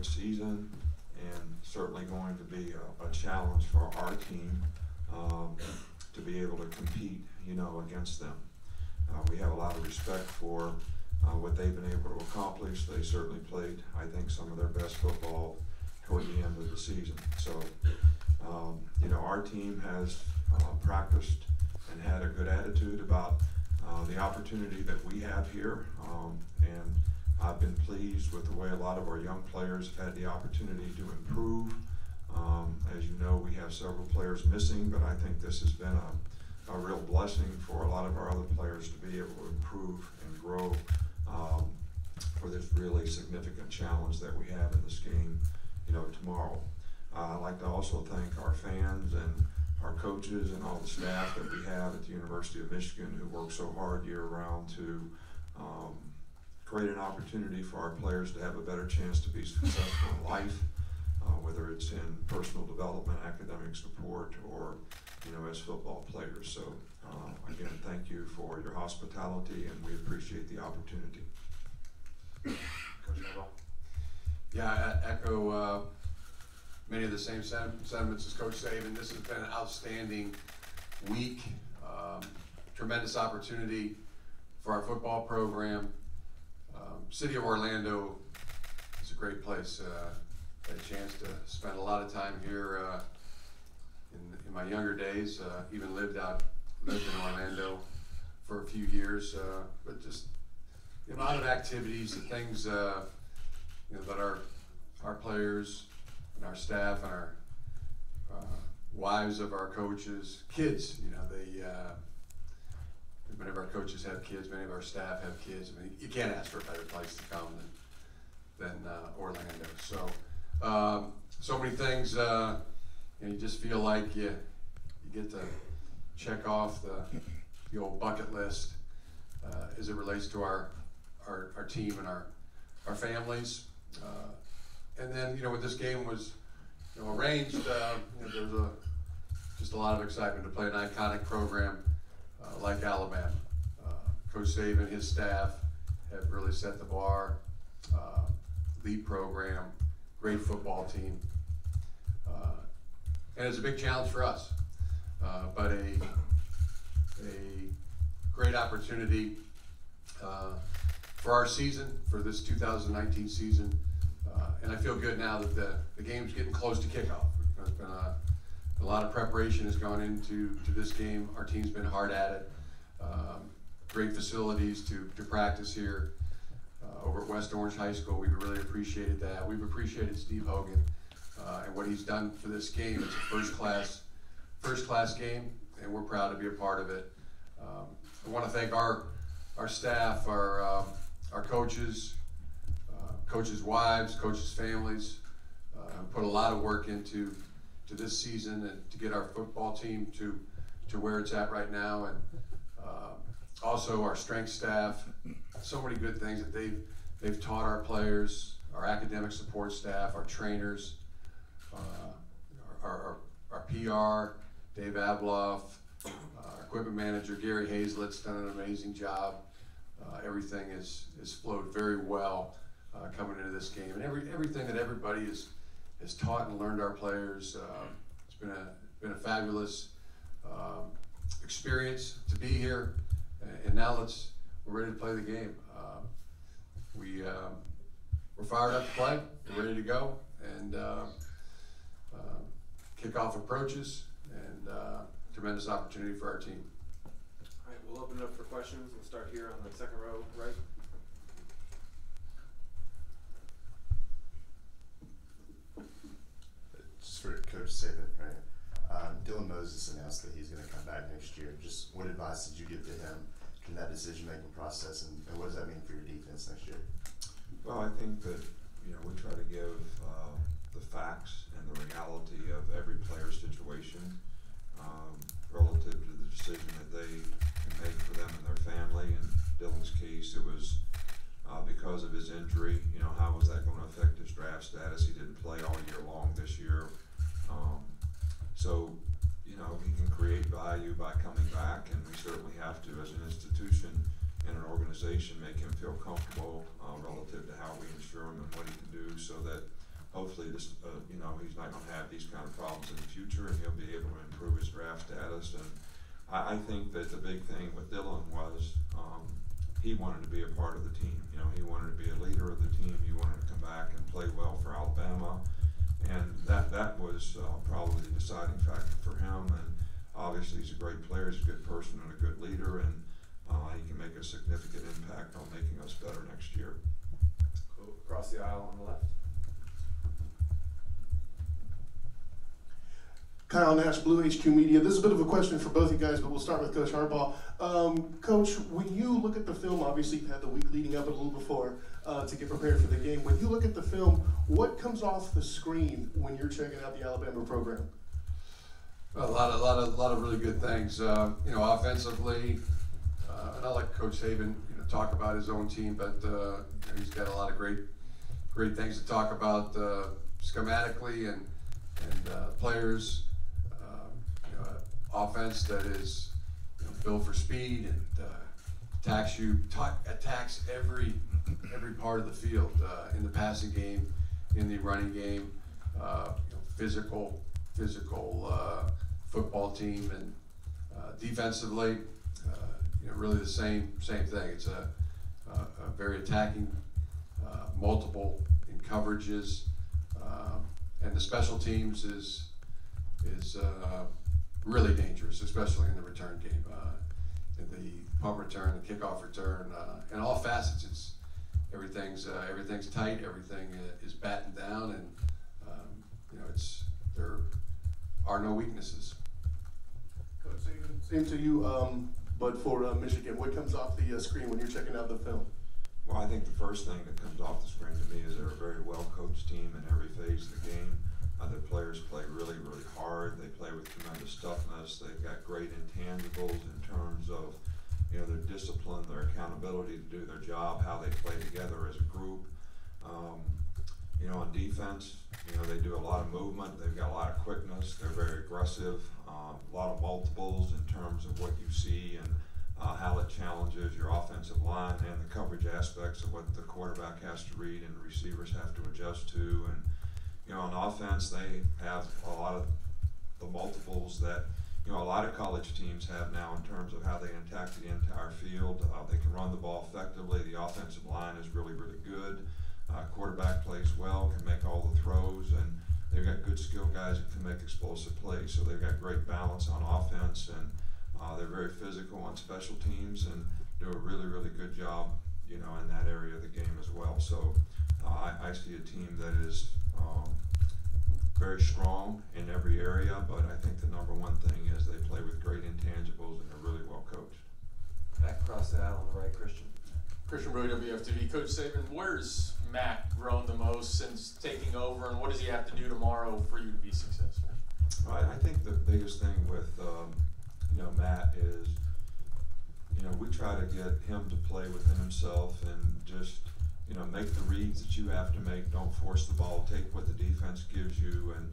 great season, and certainly going to be a challenge for our team to be able to compete, against them. We have a lot of respect for what they've been able to accomplish. They certainly played, I think, some of their best football toward the end of the season. So, our team has practiced and had a good attitude about the opportunity that we have here, and I've been pleased with the way a lot of our young players have had the opportunity to improve. As you know, we have several players missing, but I think this has been a real blessing for a lot of our other players to be able to improve and grow for this really significant challenge that we have in this game, tomorrow. I'd like to also thank our fans and our coaches and all the staff that we have at the University of Michigan who work so hard year-round to create an opportunity for our players to have a better chance to be successful in life, whether it's in personal development, academic support, or as football players. So again, thank you for your hospitality, and we appreciate the opportunity. Coach Harbaugh. Yeah, I echo many of the same sentiments as Coach Saban. This has been an outstanding week, tremendous opportunity for our football program. City of Orlando is a great place. Had a chance to spend a lot of time here in my younger days. Even lived in Orlando for a few years. But just the amount of activities, the things that our players and our staff and our wives of our coaches, kids, many of our coaches have kids, many of our staff have kids. I mean, you can't ask for a better place to come than Orlando. So, so many things, you just feel like you get to check off the old bucket list as it relates to our team and our families. And then, when this game was arranged, there was just a lot of excitement to play an iconic program like Alabama. Coach Saban, his staff have really set the bar. Lead program, great football team, and it's a big challenge for us, but a great opportunity for our season, for this 2019 season. And I feel good now that the game's getting close to kickoff. There's been a lot of preparation has gone into this game. Our team's been hard at it. Great facilities to practice here over at West Orange High School. We've really appreciated that. We've appreciated Steve Hogan and what he's done for this game. It's a first class game, and we're proud to be a part of it. I want to thank our staff, our coaches, coaches' wives, coaches' families, put a lot of work into this season and to get our football team to where it's at right now, and also our strength staff. So many good things that they've taught our players, our academic support staff, our trainers, our PR, Dave Abloff, our equipment manager Gary Hazlett's done an amazing job. Everything is flowed very well coming into this game, and everything that everybody has taught and learned our players. It's been a fabulous experience to be here, and now we're ready to play the game. We're fired up to play. We're ready to go, and kickoff approaches, and tremendous opportunity for our team. All right, we'll open it up for questions. We'll start here on the second row, right? Just for Coach Saban, right? Dylan Moses announced that he's going to come back next year. Just what advice did you give to him in that decision-making process, and what does that mean for your defense next year? Well, I think that we try to give the facts and the reality of every player's situation relative to the decision that they can make for them and their family. In Dylan's case, it was because of his injury. How was that going to affect his draft status? He didn't play all year long this year. So he can create value by coming back, and we certainly have to, as an institution and an organization, make him feel comfortable relative to how we insure him and what he can do, so that hopefully this, you know, he's not going to have these kind of problems in the future, and he'll be able to improve his draft status. And I think that the big thing with Dylan was he wanted to be a part of the team. You know, he wanted to be a leader of the team. He wanted to come back and play well for Alabama, and that was probably the deciding factor for him. And obviously, he's a great player. He's a good person and a good leader, and he can make a significant impact on making us better next year. Cool. Across the aisle on the left. Kyle Nash, Blue HQ Media. This is a bit of a question for both you guys, but we'll start with Coach Harbaugh. Coach, when you look at the film, obviously you've had the week leading up and a little before to get prepared for the game. When you look at the film, what comes off the screen when you're checking out the Alabama program? A lot of really good things. You know, offensively, and I like Coach Saban, you know, talk about his own team, but you know, he's got a lot of great things to talk about schematically and players. You know, offense that is, you know, built for speed and attacks every part of the field in the passing game, in the running game. You know, physical football team, and defensively, you know, really the same thing. It's a very attacking, multiple in coverages, and the special teams is really dangerous, especially in the return game. In the punt return, the kickoff return, in all facets, it's everything's tight, everything is battened down, and you know, there are no weaknesses. Coach, same to you, but for Michigan, what comes off the screen when you're checking out the film? Well, I think the first thing that comes off the screen to me is they're a very well-coached team in every phase of the game. The players play really, really hard. They play with tremendous toughness. They've got great intangibles in terms of, you know, their discipline, their accountability to do their job, how they play together as a group. You know, on defense, you know, they do a lot of movement. They've got a lot of quickness. They're very aggressive. A lot of multiples in terms of what you see and how it challenges your offensive line and the coverage aspects of what the quarterback has to read and the receivers have to adjust to. And, you know, on offense, they have a lot of the multiples that, you know, a lot of college teams have now in terms of how they attack the entire field. They can run the ball effectively. The offensive line is really, really good. Quarterback plays well, can make all the throws, and they've got good skill guys that can make explosive plays. So they've got great balance on offense, and they're very physical on special teams and do a really, really good job, you know, in that area of the game as well. So I see a team that is very strong in every area, but I think the number one thing is they play with great intangibles and they're really well coached. Back across the aisle on the right, Christian. Christian Brewer, WFTV. Coach Saban, where's Matt grown the most since taking over, and what does he have to do tomorrow for you to be successful? I think the biggest thing with you know, Matt is, you know, we try to get him to play within himself and just, you know, make the reads that you have to make. Don't force the ball. Take what the defense gives you, and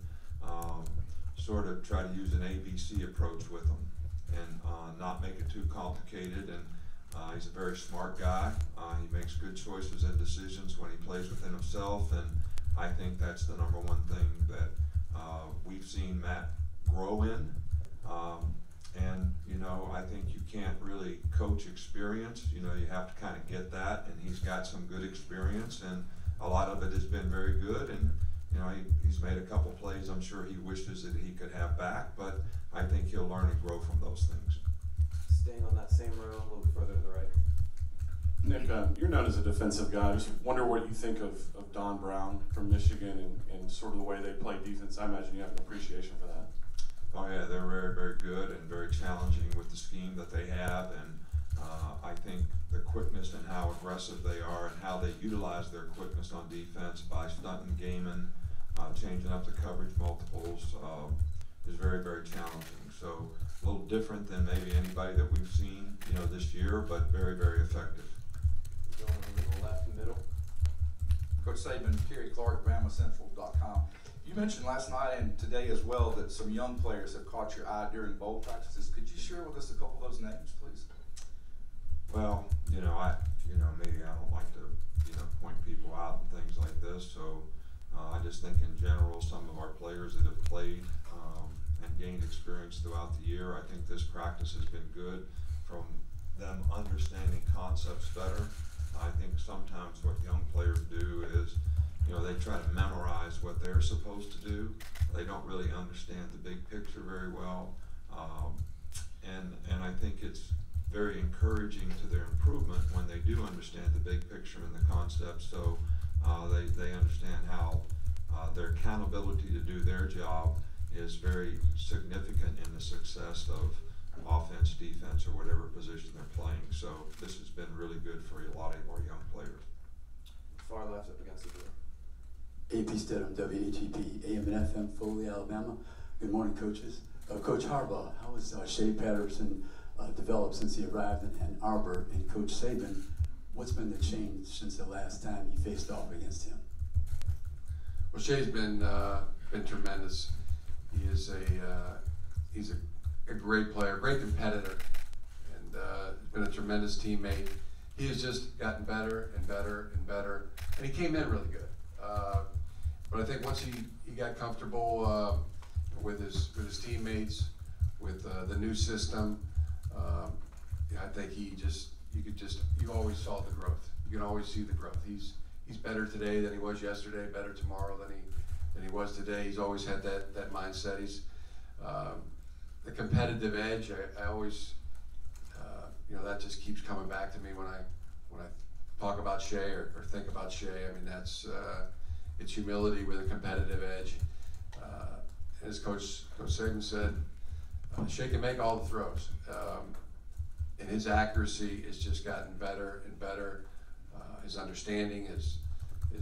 sort of try to use an ABC approach with him, and not make it too complicated. And he's a very smart guy. He makes good choices and decisions when he plays within himself, and I think that's the number one thing that we've seen Matt grow in. And, you know, I think you can't really coach experience. You know, you have to kind of get that, and he's got some good experience, and a lot of it has been very good. And, you know, he's made a couple plays I'm sure he wishes that he could have back, but I think he'll learn and grow from those things. Staying on that same row, a little bit further to the right. Nick, you're known as a defensive guy. I just wonder what you think of Don Brown from Michigan and sort of the way they play defense. I imagine you have an appreciation for that. Oh yeah, they're very, very good and very challenging with the scheme that they have, and I think the quickness and how aggressive they are and how they utilize their quickness on defense by stunting, gaming, changing up the coverage multiples is very, very challenging. So a little different than maybe anybody that we've seen, you know, this year, but very, very effective. Going over to the left and middle. Coach Saban, Kerry Clark, BamaCentral.com. You mentioned last night and today as well that some young players have caught your eye during bowl practices. Could you share with us a couple of those names, please? Well, you know me, I don't like to, you know, point people out and things like this. So I I just think in general, some of our players that have played and gained experience throughout the year, I think this practice has been good from them understanding concepts better. I think sometimes what young players do is, you know, they try to memorize what they're supposed to do. They don't really understand the big picture very well. And I think it's very encouraging to their improvement when they do understand the big picture and the concepts. So they understand how their accountability to do their job is very significant in the success of offense, defense, or whatever position they're playing. So this has been really good for a lot of our young players. Far left up against the door. AP Stidham, WHEP, AM and FM, Foley, Alabama. Good morning, coaches. Coach Harbaugh, how has Shea Patterson developed since he arrived in Ann Arbor? And Coach Saban, what's been the change since the last time you faced off against him? Well, Shea's been tremendous. He's a great player, great competitor, and been a tremendous teammate. He has just gotten better and better and better, and he came in really good. But I think once he got comfortable with his teammates, with the new system, I think you always saw the growth. You can always see the growth. He's better today than he was yesterday, better tomorrow than he was today. He's always had that mindset. He's the competitive edge. I always, that just keeps coming back to me when I talk about Shea or think about Shea. I mean, it's humility with a competitive edge. As Coach Saban said, Shea can make all the throws, and his accuracy has just gotten better and better. His understanding is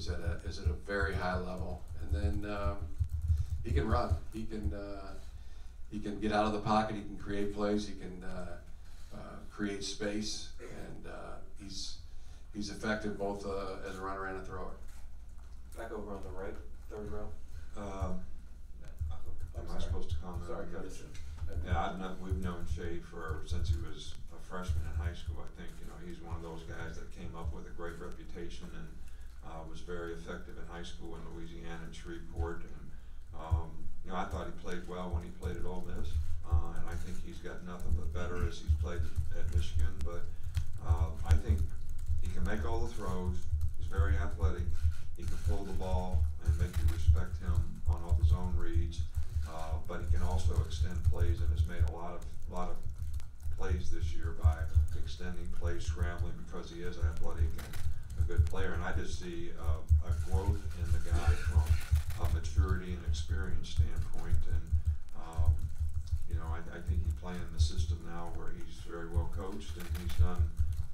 at a very high level, and then he can run. He can get out of the pocket. He can create plays. He can create space, and he's effective both as a runner and a thrower. Back over on the right, third row. Am I supposed to comment? Sorry, on Coach. that? Yeah, we've known Shea since he was a freshman in high school. I think he's one of those guys that came up with a great reputation and was very effective in high school in Louisiana and Shreveport. And I thought he played well when he played at Ole Miss, and I think he's got nothing but better as he's played at Michigan. But I think he can make all the throws. He's very athletic. He can pull the ball and make you respect him on all the zone reads. But he can also extend plays and has made a lot of plays this year by extending plays, scrambling, because he is athletic and a good player. And I just see a growth in the guy from a maturity and experience standpoint. And I think he's playing in the system now where he's very well coached and he's done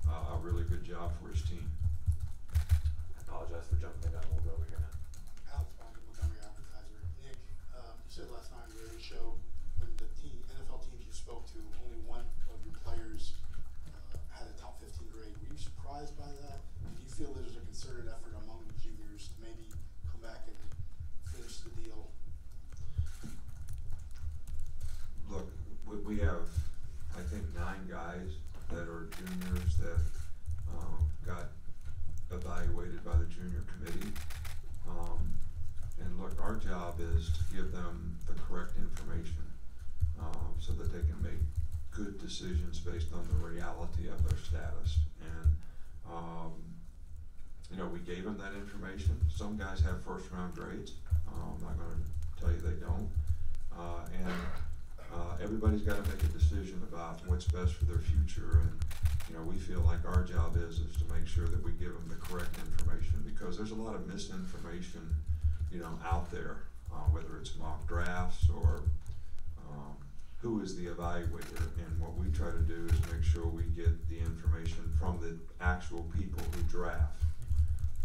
a really good job for his team. I apologize for jumping down. We'll go over here now. Alex Bond, Montgomery Advertiser. Nick, you said last night we were in the show when the NFL teams you spoke to, only one of your players had a top 15 grade. Were you surprised by that? Did you feel there's a concerted effort among the juniors to maybe come back and finish the deal? Look, we have, I think, 9 guys that are juniors that got evaluated by the junior committee. And look, our job is to give them the correct information so that they can make good decisions based on the reality of their status. And we gave them that information. Some guys have first round grades. I'm not going to tell you they don't. Everybody's got to make a decision about what's best for their future, and we feel like our job is to make sure that we give them the correct information, because there's a lot of misinformation out there, whether it's mock drafts or who is the evaluator. And what we try to do is make sure we get the information from the actual people who draft.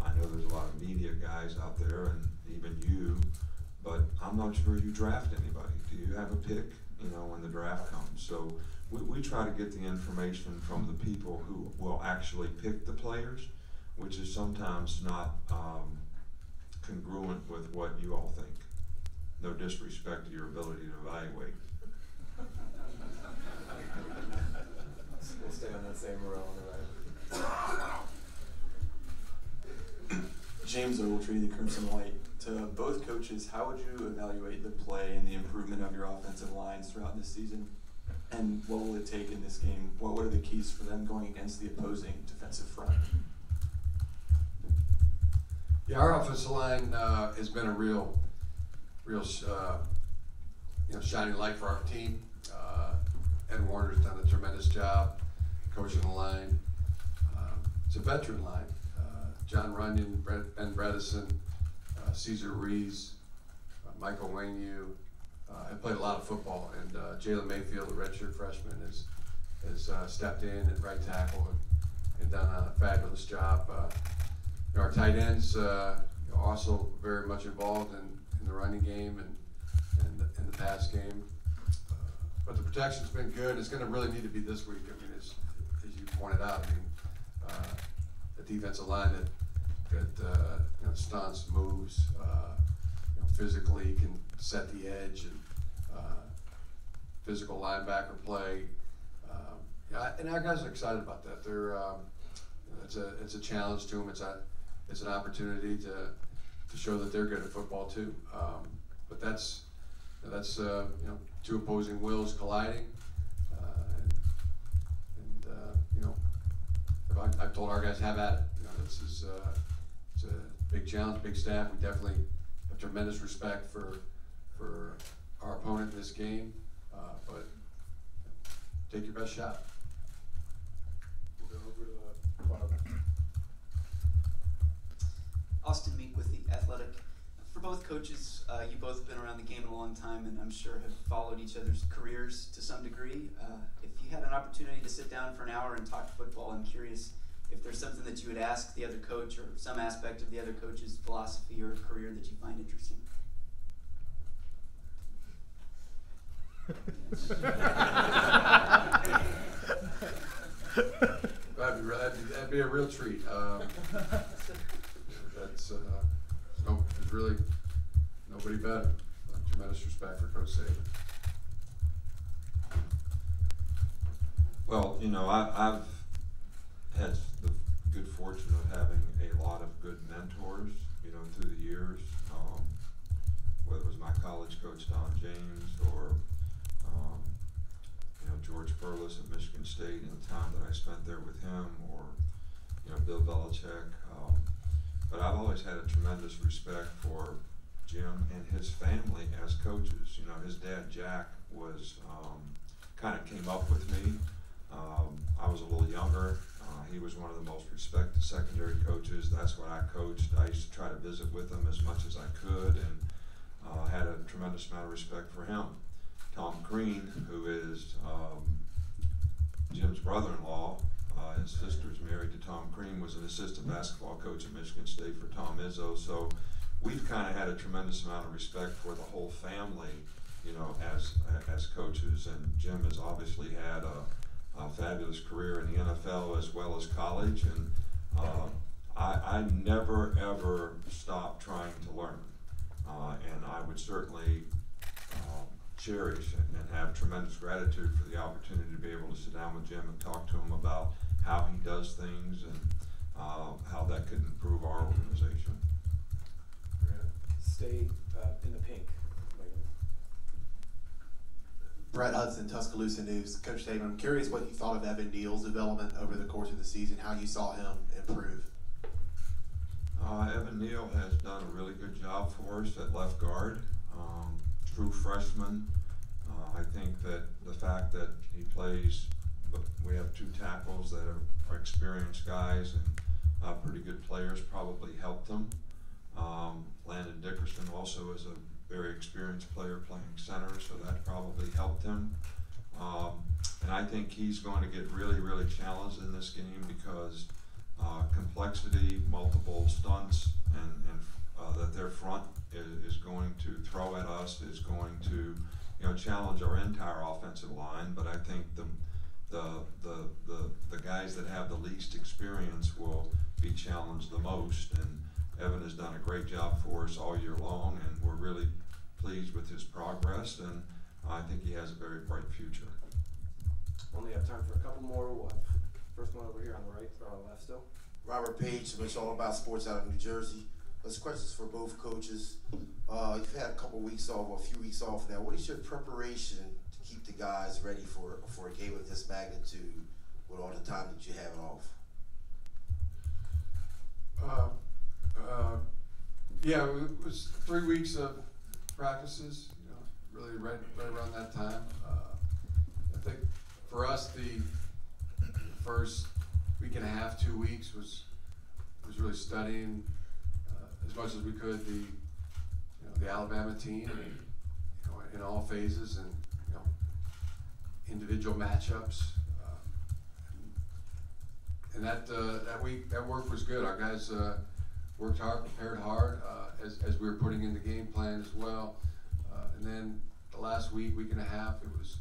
I know there's a lot of media guys out there, and even you, but I'm not sure you draft anybody. Do you have a pick when the draft comes? So we try to get the information from the people who will actually pick the players, which is sometimes not congruent with what you all think. No disrespect to your ability to evaluate. We'll stay on that same row on the right. James Ogletree, the Crimson Light. To both coaches, how would you evaluate the play and the improvement of your offensive lines throughout this season? And what will it take in this game? What are the keys for them going against the opposing defensive front? Yeah, our offensive line has been a real shining light for our team. Ed Warner's done a tremendous job coaching the line. It's a veteran line. John Runyon, Ben Bredesen, Cesar Rees, Michael Wainu have played a lot of football, and Jalen Mayfield, the redshirt freshman, has stepped in at right tackle and done a fabulous job. Our tight ends also very much involved in the running game and the pass game. But the protection's been good. It's going to really need to be this week. I mean, as you pointed out, the defensive line that stunts, moves, physically can set the edge, and physical linebacker play. And our guys are excited about that. They're it's a challenge to them. It's an opportunity to show that they're good at football too. But that's two opposing wills colliding. I've told our guys, have at it. This is it's a big challenge, big staff. We definitely have tremendous respect for our opponent in this game, but take your best shot. We'll go over to the bottom. Austin Meek with The Athletic. For both coaches, you both have been around the game a long time and I'm sure have followed each other's careers to some degree. If you had an opportunity to sit down for an hour and talk football, I'm curious if there's something that you would ask the other coach or some aspect of the other coach's philosophy or career that you find interesting. That'd be a real treat. There's really nobody better. Tremendous respect for Coach Saban. Well, I've had the good fortune of having a lot of good mentors, through the years. Whether it was my college coach Don James or George Furless at Michigan State and the time that I spent there with him, or Bill Belichick. But I've always had a tremendous respect for Jim and his family as coaches. His dad Jack was kind of came up with me. I was a little younger. He was one of the most respected secondary coaches. That's what I coached. I used to try to visit with him as much as I could, and had a tremendous amount of respect for him. Tom Green, who is Jim's brother-in-law, his sister's married to Tom Crean, was an assistant basketball coach at Michigan State for Tom Izzo. So we've kind of had a tremendous amount of respect for the whole family, as coaches. And Jim has obviously had a fabulous career in the NFL as well as college. And I never ever stopped trying to learn. And I would certainly cherish and have tremendous gratitude for the opportunity to be able to sit down with Jim and talk to him about how he does things and how that could improve our organization. We're gonna stay in the pink. Brett Hudson, Tuscaloosa News. Coach Saban, I'm curious what you thought of Evan Neal's development over the course of the season, how you saw him improve. Evan Neal has done a really good job for us at left guard. True freshman. I think that the fact that he plays, we have two tackles that are experienced guys and pretty good players, probably helped them. Landon Dickerson also is a very experienced player playing center, so that probably helped him. And I think he's going to get really, really challenged in this game because complexity, multiple stunts, and that their front is going to throw at us, is going to challenge our entire offensive line. But I think the guys that have the least experience will be challenged the most. And Evan has done a great job for us all year long, and we're really pleased with his progress. And I think he has a very bright future. Only have time for a couple more. We'll have first one over here on the right or on the left still. Robert Page, which is all about sports out of New Jersey. This question is for both coaches. You've had a couple weeks off, or a few weeks off now. What is your preparation to keep the guys ready for a game of this magnitude with all the time that you have off? Yeah, it was 3 weeks of practices, really right around that time. I think for us, the first week and a half, 2 weeks was really studying as much as we could the Alabama team, in all phases, and individual matchups. And that week, that work was good. Our guys worked hard, prepared hard, as we were putting in the game plan as well. And then the last week and a half, it was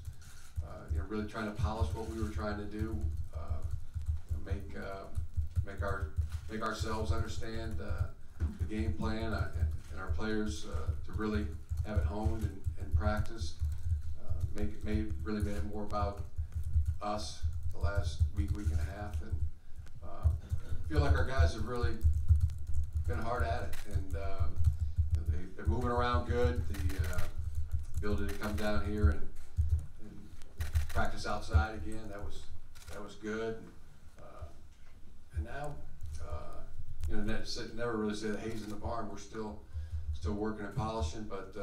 really trying to polish what we were trying to do, make ourselves understand the game plan, and our players to really have it honed and practiced. Really made it more about us the last week and a half, and feel like our guys have really been hard at it, and they're moving around good. The ability to come down here and practice outside again, that was good. And now, never really say the hay's in the barn. We're still working and polishing, but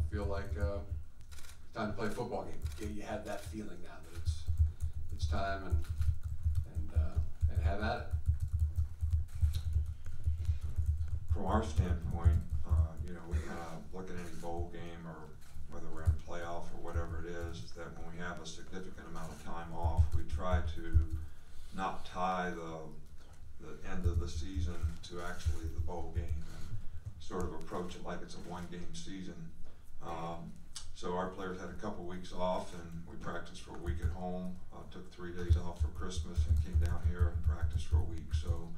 feel like time to play a football game. You have that feeling now that it's time, and have at it. From our standpoint, we kind of look at any bowl game, or whether we're in a playoff or whatever it is, that when we have a significant amount of time off, we try to not tie the end of the season to actually the bowl game, and sort of approach it like it's a one-game season. So our players had a couple weeks off, and we practiced for a week at home, took 3 days off for Christmas, and came down here and practiced for a week. So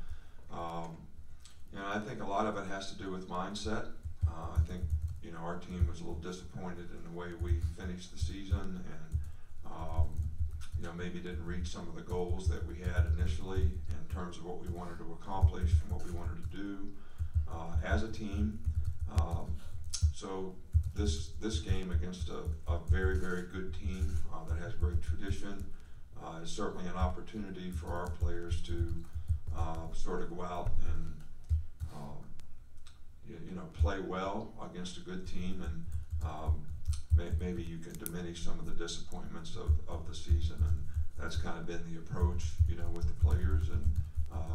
I think a lot of it has to do with mindset. I think our team was a little disappointed in the way we finished the season, and maybe didn't reach some of the goals that we had initially in terms of what we wanted to accomplish and what we wanted to do as a team. So this game against a very, very good team that has great tradition is certainly an opportunity for our players to sort of go out and play well against a good team, and maybe you can diminish some of the disappointments of the season, and that's kind of been the approach, with the players, and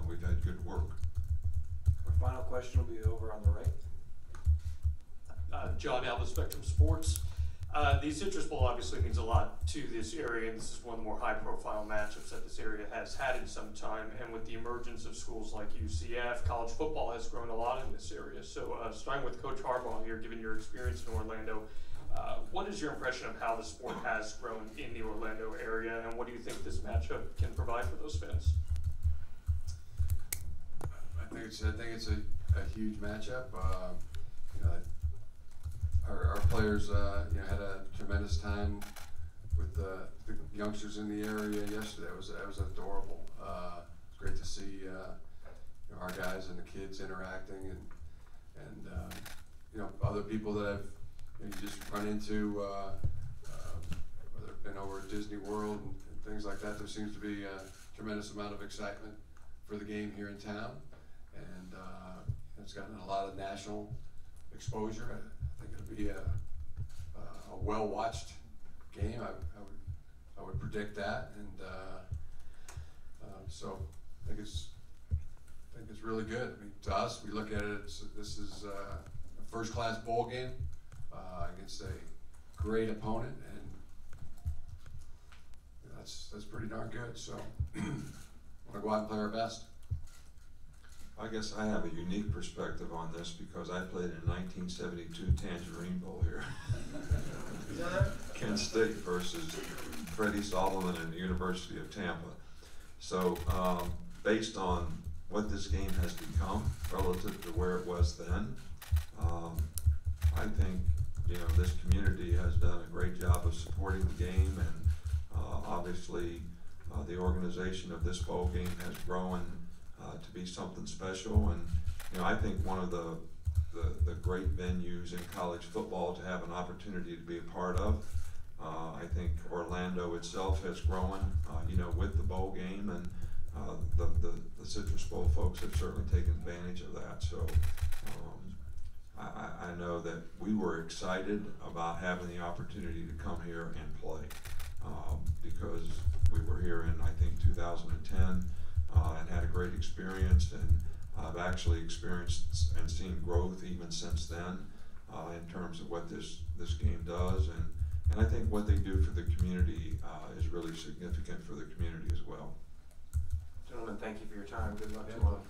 we've had good work. Our final question will be over on the right. John Alba, Spectrum Sports. The Citrus Bowl obviously means a lot to this area, and this is one of the more high-profile matchups that this area has had in some time. And with the emergence of schools like UCF, college football has grown a lot in this area. So starting with Coach Harbaugh here, given your experience in Orlando, what is your impression of how the sport has grown in the Orlando area, and what do you think this matchup can provide for those fans? I think it's a huge matchup. Our players, had a tremendous time with the youngsters in the area yesterday. That was adorable. It's great to see our guys and the kids interacting, and other people that have you just run into, whether it's been over at Disney World and things like that. There seems to be a tremendous amount of excitement for the game here in town, and it's gotten a lot of national exposure. I think it'll be a well-watched game. I would predict that, and so I think it's really good. I mean, to us, we look at it. This is a first-class bowl game against a great opponent, and that's pretty darn good. So we'll go out and play our best. I guess I have a unique perspective on this because I played in 1972 Tangerine Bowl here. Kent State versus Freddie Solomon and the University of Tampa. So based on what this game has become relative to where it was then, I think this community has done a great job of supporting the game, and obviously the organization of this bowl game has grown to be something special, you know, I think one of the great venues in college football to have an opportunity to be a part of. I think Orlando itself has grown, you know, with the bowl game, and the Citrus Bowl folks have certainly taken advantage of that. So I know that we were excited about having the opportunity to come here and play because we were here in, I think, 2010 and had a great experience, and I've actually experienced and seen growth even since then in terms of what this game does, and I think what they do for the community is really significant for the community as well. Gentlemen, thank you for your time. Good luck tomorrow.